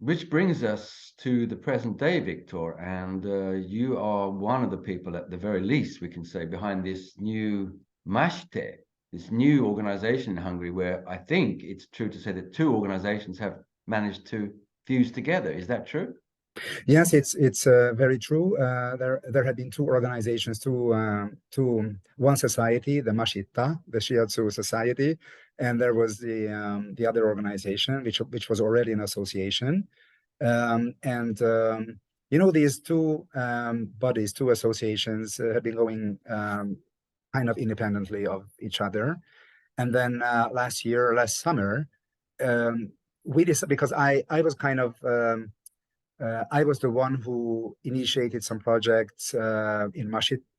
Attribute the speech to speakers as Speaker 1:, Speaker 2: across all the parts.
Speaker 1: which brings us to the present day, Viktor, and you are one of the people, at the very least, we can say, behind this new MASHTE, this new organization in Hungary, where I think it's true to say that two organizations have managed to fuse together. Is that true?
Speaker 2: Yes, it's very true. There have been two organizations, one society, the Mashita, the Shiatsu Society, and there was the other organization, which was already an association. And you know, these two bodies, two associations, have been going kind of independently of each other. And then last summer, we decided, because I was kind of I was the one who initiated some projects in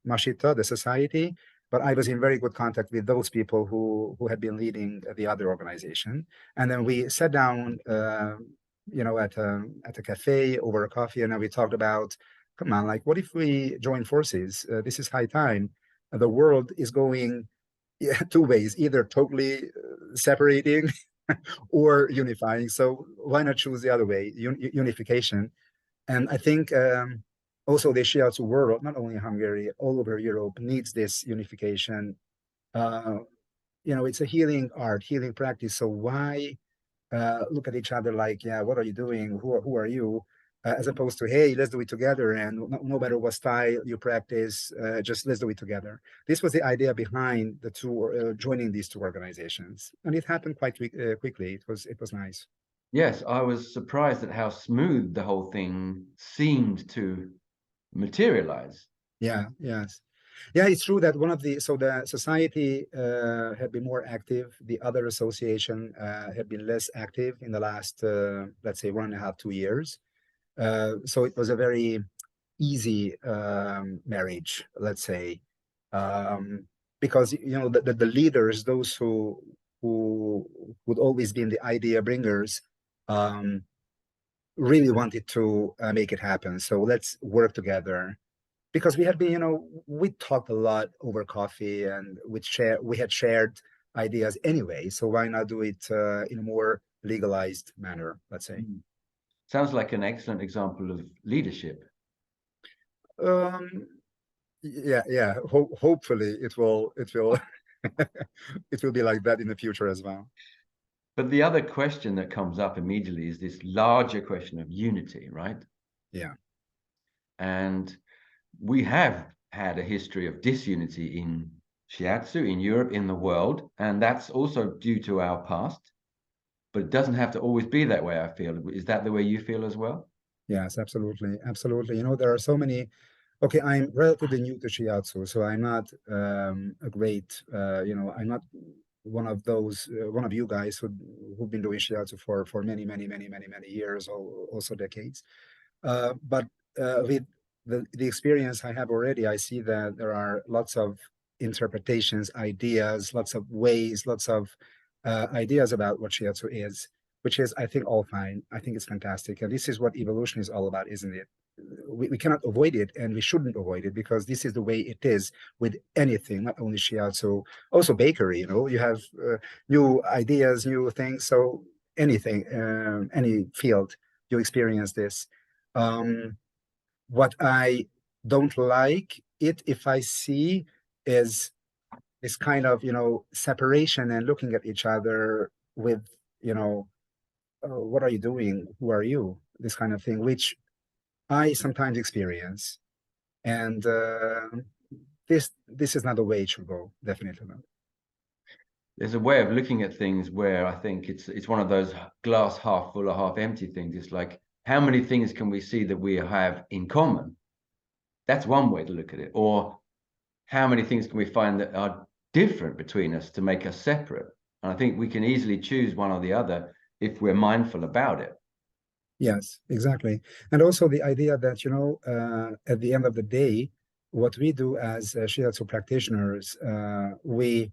Speaker 2: Mashita, the society, but I was in very good contact with those people who had been leading the other organization. And then we sat down, you know, at a cafe over a coffee, and then we talked about, come on, like, what if we join forces? This is high time. The world is going two ways, either totally separating or unifying. So why not choose the other way, unification? And I think also the Shiatsu world, not only Hungary, all over Europe, needs this unification. You know, it's a healing art, healing practice. So why look at each other like, yeah, what are you doing? Who are you? As opposed to, hey, let's do it together, and no matter what style you practice, just let's do it together. This was the idea behind the two joining these two organizations, and it happened quite quickly. It was nice.
Speaker 1: Yes, I was surprised at how smooth the whole thing seemed to materialize.
Speaker 2: Yeah, yes. Yeah, it's true that the society had been more active. The other association had been less active in the last, let's say, 1.5, 2 years. So it was a very easy marriage, let's say, because you know the leaders, those who would always been the idea bringers, really wanted to make it happen. So let's work together, because we had been, you know, we talked a lot over coffee, and we had shared ideas anyway. So why not do it in a more legalized manner, let's say.
Speaker 1: Sounds like an excellent example of leadership.
Speaker 2: Yeah. Hopefully it will it will be like that in the future as well.
Speaker 1: But the other question that comes up immediately is this larger question of unity, right?
Speaker 2: Yeah.
Speaker 1: And we have had a history of disunity in Shiatsu, in Europe, in the world, and that's also due to our past. But it doesn't have to always be that way, I feel. Is that the way you feel as well?
Speaker 2: Yes, absolutely. Absolutely. You know, there are so many. Okay, I'm relatively new to Shiatsu, so I'm not a great, you know, I'm not one of those, one of you guys who've been doing Shiatsu for many years, or also decades. But with the experience I have already, I see that there are lots of interpretations, ideas, lots of ways, lots of ideas about what Shiatsu is, which is, I think, all fine. I think it's fantastic. And this is what evolution is all about, isn't it? We cannot avoid it, and we shouldn't avoid it, because this is the way it is with anything, not only Shiatsu, also bakery. You know, you have new ideas, new things. So anything, any field, you experience this. What I don't like it, if I see, is this kind of, you know, separation and looking at each other with, you know, what are you doing? Who are you? This kind of thing, which I sometimes experience. And this is not the way it should go, definitely not.
Speaker 1: There's a way of looking at things where I think it's one of those glass half full or half empty things. It's like, how many things can we see that we have in common? That's one way to look at it. Or how many things can we find that are different between us to make us separate? And I think we can easily choose one or the other if we're mindful about it.
Speaker 2: Yes, exactly. And also the idea that, you know, at the end of the day, what we do as Shiatsu practitioners, we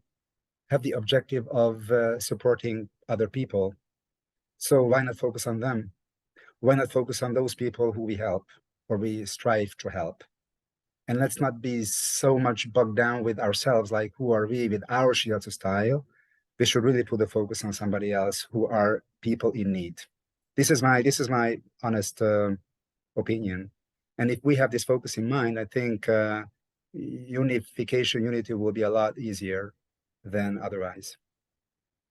Speaker 2: have the objective of supporting other people. So why not focus on them? Why not focus on those people who we help, or we strive to help? And let's not be so much bogged down with ourselves, like, who are we with our Shiatsu style? We should really put the focus on somebody else, who are people in need. This is my honest opinion. And if we have this focus in mind, I think unity will be a lot easier than otherwise.